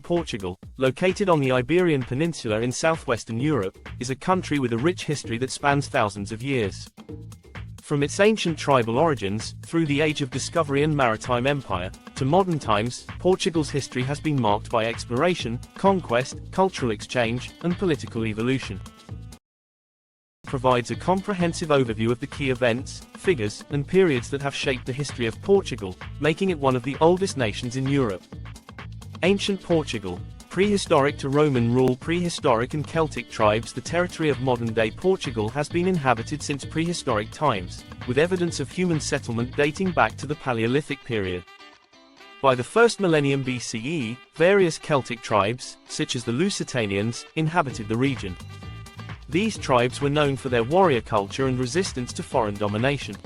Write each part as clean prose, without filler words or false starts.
Portugal, located on the Iberian Peninsula in southwestern Europe, is a country with a rich history that spans thousands of years. From its ancient tribal origins, through the Age of Discovery and Maritime Empire, to modern times, Portugal's history has been marked by exploration, conquest, cultural exchange, and political evolution. Provides a comprehensive overview of the key events, figures, and periods that have shaped the history of Portugal, making it one of the oldest nations in Europe. Ancient Portugal. Prehistoric to Roman rule. Prehistoric and Celtic tribes. The territory of modern-day Portugal has been inhabited since prehistoric times, with evidence of human settlement dating back to the Paleolithic period. By the first millennium BCE, various Celtic tribes, such as the Lusitanians, inhabited the region. These tribes were known for their warrior culture and resistance to foreign domination.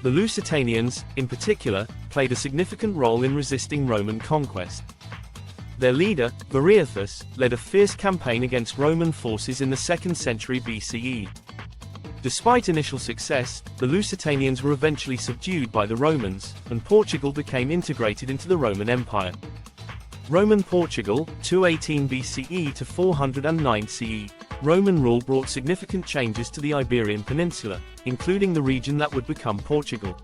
The Lusitanians, in particular, played a significant role in resisting Roman conquest. Their leader, Visigothius, led a fierce campaign against Roman forces in the 2nd century BCE. Despite initial success, the Lusitanians were eventually subdued by the Romans, and Portugal became integrated into the Roman Empire. Roman Portugal, 218 BCE to 409 CE. Roman rule brought significant changes to the Iberian Peninsula, including the region that would become Portugal.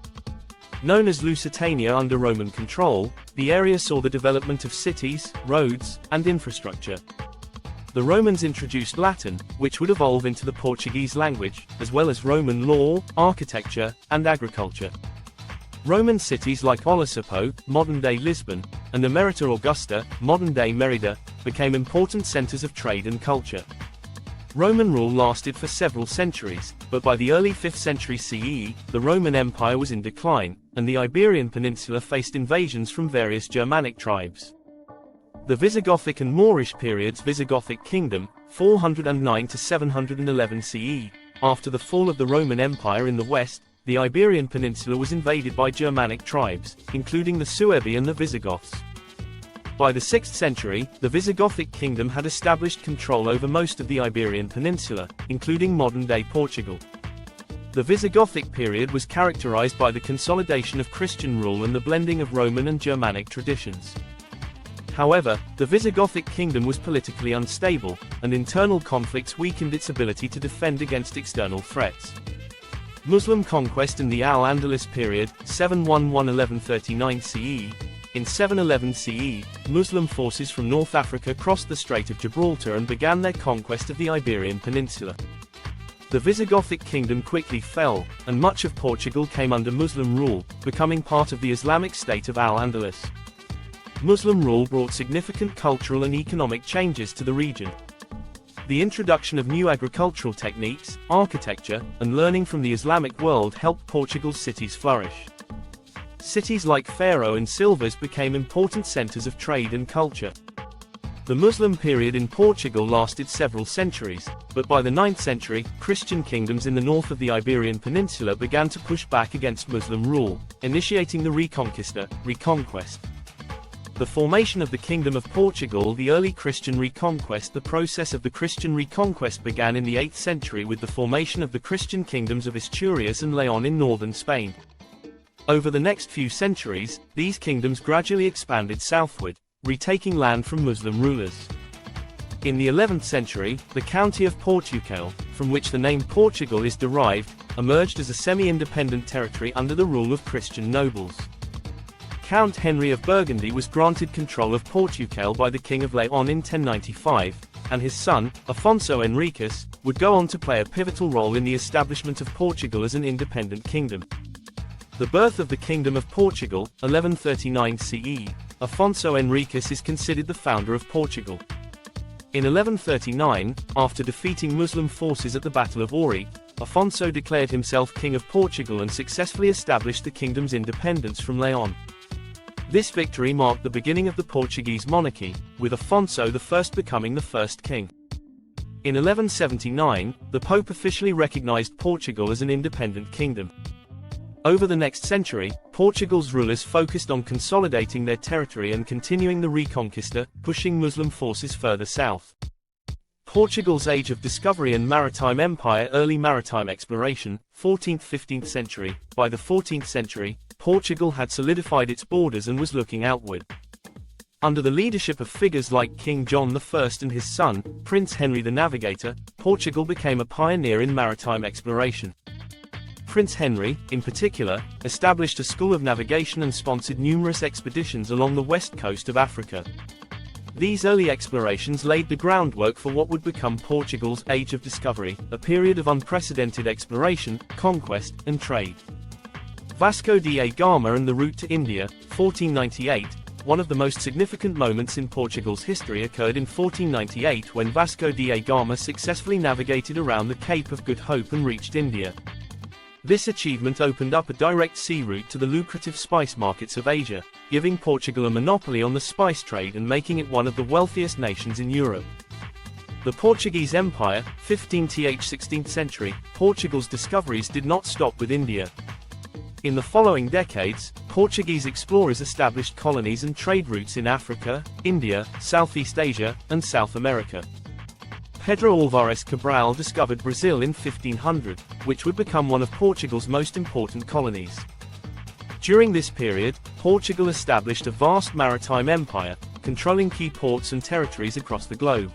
Known as Lusitania under Roman control, the area saw the development of cities, roads, and infrastructure. The Romans introduced Latin, which would evolve into the Portuguese language, as well as Roman law, architecture, and agriculture. Roman cities like Olisipo, modern-day Lisbon, and Emerita Augusta, modern-day Merida, became important centers of trade and culture. Roman rule lasted for several centuries, but by the early 5th century CE, the Roman Empire was in decline, and the Iberian Peninsula faced invasions from various Germanic tribes. The Visigothic and Moorish periods. Visigothic Kingdom, 409 to 711 CE. After the fall of the Roman Empire in the west, the Iberian Peninsula was invaded by Germanic tribes, including the Suebi and the Visigoths. By the 6th century, the Visigothic kingdom had established control over most of the Iberian Peninsula, including modern-day Portugal. The Visigothic period was characterized by the consolidation of Christian rule and the blending of Roman and Germanic traditions. However, the Visigothic kingdom was politically unstable, and internal conflicts weakened its ability to defend against external threats. Muslim conquest in the Al-Andalus period, 711–1139 CE. In 711 CE, Muslim forces from North Africa crossed the Strait of Gibraltar and began their conquest of the Iberian Peninsula. The Visigothic kingdom quickly fell, and much of Portugal came under Muslim rule, becoming part of the Islamic state of Al-Andalus. Muslim rule brought significant cultural and economic changes to the region. The introduction of new agricultural techniques, architecture, and learning from the Islamic world helped Portugal's cities flourish. Cities like Faro and Silves became important centers of trade and culture. The Muslim period in Portugal lasted several centuries, but by the 9th century, Christian kingdoms in the north of the Iberian Peninsula began to push back against Muslim rule, initiating the reconquest. The formation of the Kingdom of Portugal. The early Christian reconquest. The process of the Christian reconquest began in the 8th century with the formation of the Christian kingdoms of Asturias and Leon in northern Spain. Over the next few centuries, these kingdoms gradually expanded southward, retaking land from Muslim rulers. In the 11th century, the county of Portugal, from which the name Portugal is derived, emerged as a semi-independent territory under the rule of Christian nobles. Count Henry of Burgundy was granted control of Portugal by the King of Leon in 1095, and his son, Afonso Henriques, would go on to play a pivotal role in the establishment of Portugal as an independent kingdom. The birth of the Kingdom of Portugal, 1139 CE. Afonso Henriques is considered the founder of Portugal. In 1139, after defeating Muslim forces at the Battle of Ori, Afonso declared himself King of Portugal and successfully established the kingdom's independence from Leon. This victory marked the beginning of the Portuguese monarchy, with Afonso I becoming the first king. In 1179, the Pope officially recognized Portugal as an independent kingdom. Over the next century, Portugal's rulers focused on consolidating their territory and continuing the Reconquista, pushing Muslim forces further south. Portugal's Age of Discovery and Maritime Empire. Early maritime exploration, 14th–15th century. By the 14th century, Portugal had solidified its borders and was looking outward. Under the leadership of figures like King John I and his son, Prince Henry the Navigator, Portugal became a pioneer in maritime exploration. Prince Henry, in particular, established a school of navigation and sponsored numerous expeditions along the west coast of Africa. These early explorations laid the groundwork for what would become Portugal's Age of Discovery, a period of unprecedented exploration, conquest, and trade. Vasco da Gama and the route to India, 1498. One of the most significant moments in Portugal's history occurred in 1498 when Vasco da Gama successfully navigated around the Cape of Good Hope and reached India. This achievement opened up a direct sea route to the lucrative spice markets of Asia, giving Portugal a monopoly on the spice trade and making it one of the wealthiest nations in Europe. The Portuguese Empire, 15th–16th century, Portugal's discoveries did not stop with India. In the following decades, Portuguese explorers established colonies and trade routes in Africa, India, Southeast Asia, and South America. Pedro Álvares Cabral discovered Brazil in 1500, which would become one of Portugal's most important colonies. During this period, Portugal established a vast maritime empire, controlling key ports and territories across the globe.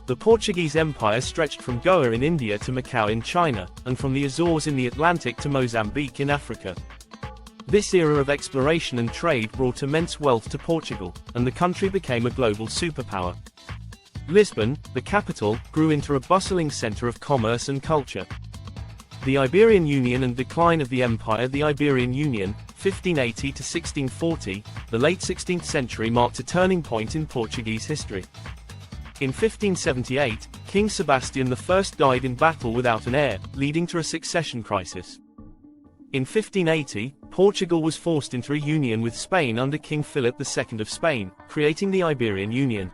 The Portuguese Empire stretched from Goa in India to Macau in China, and from the Azores in the Atlantic to Mozambique in Africa. This era of exploration and trade brought immense wealth to Portugal, and the country became a global superpower. Lisbon, the capital, grew into a bustling center of commerce and culture. The Iberian Union and decline of the empire. The Iberian Union, 1580–1640, the late 16th century marked a turning point in Portuguese history. In 1578, King Sebastian I died in battle without an heir, leading to a succession crisis. In 1580, Portugal was forced into a union with Spain under King Philip II of Spain, creating the Iberian Union.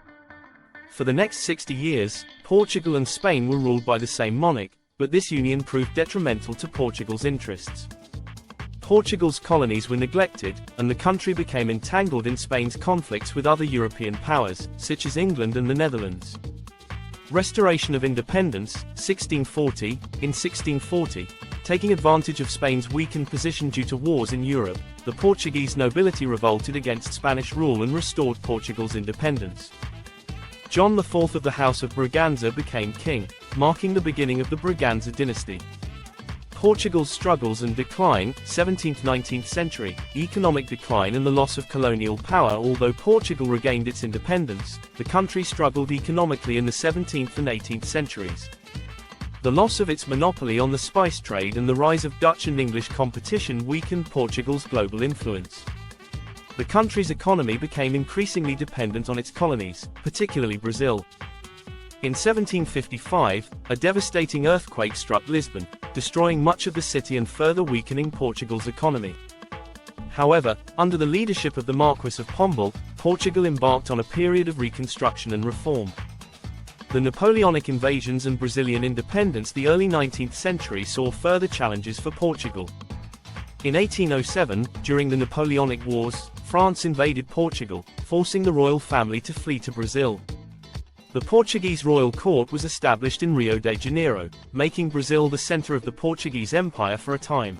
For the next 60 years, Portugal and Spain were ruled by the same monarch, but this union proved detrimental to Portugal's interests. Portugal's colonies were neglected, and the country became entangled in Spain's conflicts with other European powers, such as England and the Netherlands. Restoration of independence, 1640. In 1640, taking advantage of Spain's weakened position due to wars in Europe, the Portuguese nobility revolted against Spanish rule and restored Portugal's independence. John IV of the House of Braganza became king, marking the beginning of the Braganza dynasty. Portugal's struggles and decline, 17th–19th century, economic decline and the loss of colonial power. Although Portugal regained its independence, the country struggled economically in the 17th and 18th centuries. The loss of its monopoly on the spice trade and the rise of Dutch and English competition weakened Portugal's global influence. The country's economy became increasingly dependent on its colonies, particularly Brazil. In 1755, a devastating earthquake struck Lisbon, destroying much of the city and further weakening Portugal's economy. However, under the leadership of the Marquis of Pombal, Portugal embarked on a period of reconstruction and reform. The Napoleonic invasions and Brazilian independence. The early 19th century saw further challenges for Portugal. In 1807, during the Napoleonic Wars, France invaded Portugal, forcing the royal family to flee to Brazil. The Portuguese royal court was established in Rio de Janeiro, making Brazil the center of the Portuguese Empire for a time.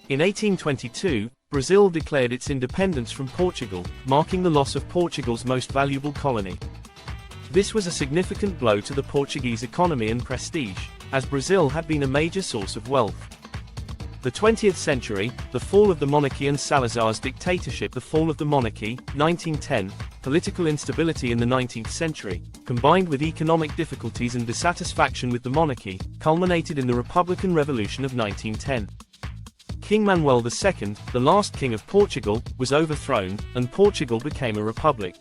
In 1822, Brazil declared its independence from Portugal, marking the loss of Portugal's most valuable colony. This was a significant blow to the Portuguese economy and prestige, as Brazil had been a major source of wealth. The 20th century, the fall of the monarchy and Salazar's dictatorship. The fall of the monarchy, 1910, political instability in the 19th century, combined with economic difficulties and dissatisfaction with the monarchy, culminated in the Republican Revolution of 1910. King Manuel II, the last king of Portugal, was overthrown, and Portugal became a republic.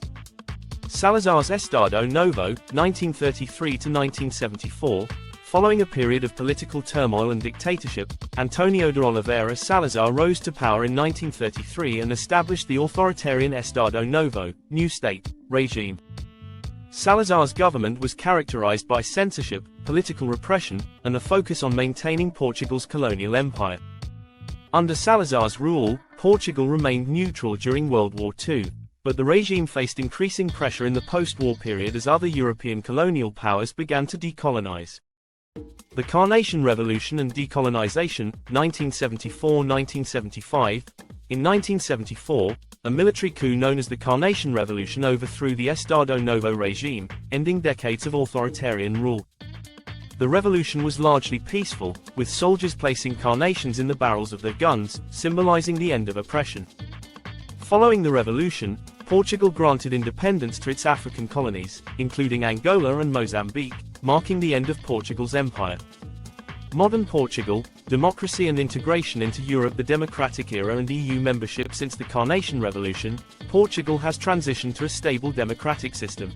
Salazar's Estado Novo, 1933–1974, following a period of political turmoil and dictatorship, Antonio de Oliveira Salazar rose to power in 1933 and established the authoritarian Estado Novo, New State, regime. Salazar's government was characterized by censorship, political repression, and a focus on maintaining Portugal's colonial empire. Under Salazar's rule, Portugal remained neutral during World War II, but the regime faced increasing pressure in the post-war period as other European colonial powers began to decolonize. The Carnation Revolution and Decolonization, 1974–1975. In 1974, a military coup known as the Carnation Revolution overthrew the Estado Novo regime, ending decades of authoritarian rule. The revolution was largely peaceful, with soldiers placing carnations in the barrels of their guns, symbolizing the end of oppression. Following the revolution, Portugal granted independence to its African colonies, including Angola and Mozambique, marking the end of Portugal's empire. Modern Portugal, democracy and integration into Europe. The democratic era and EU membership. Since the Carnation Revolution, Portugal has transitioned to a stable democratic system.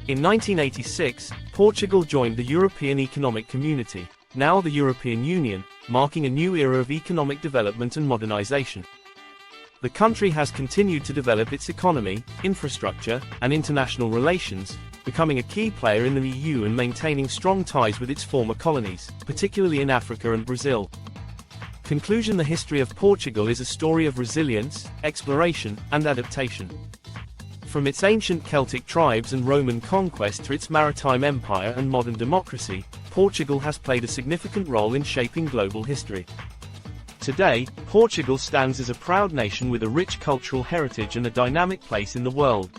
In 1986, Portugal joined the European Economic Community, now the European Union, marking a new era of economic development and modernization. The country has continued to develop its economy, infrastructure, and international relations, becoming a key player in the EU and maintaining strong ties with its former colonies, particularly in Africa and Brazil. Conclusion: the history of Portugal is a story of resilience, exploration, and adaptation. From its ancient Celtic tribes and Roman conquest to its maritime empire and modern democracy, Portugal has played a significant role in shaping global history. Today, Portugal stands as a proud nation with a rich cultural heritage and a dynamic place in the world.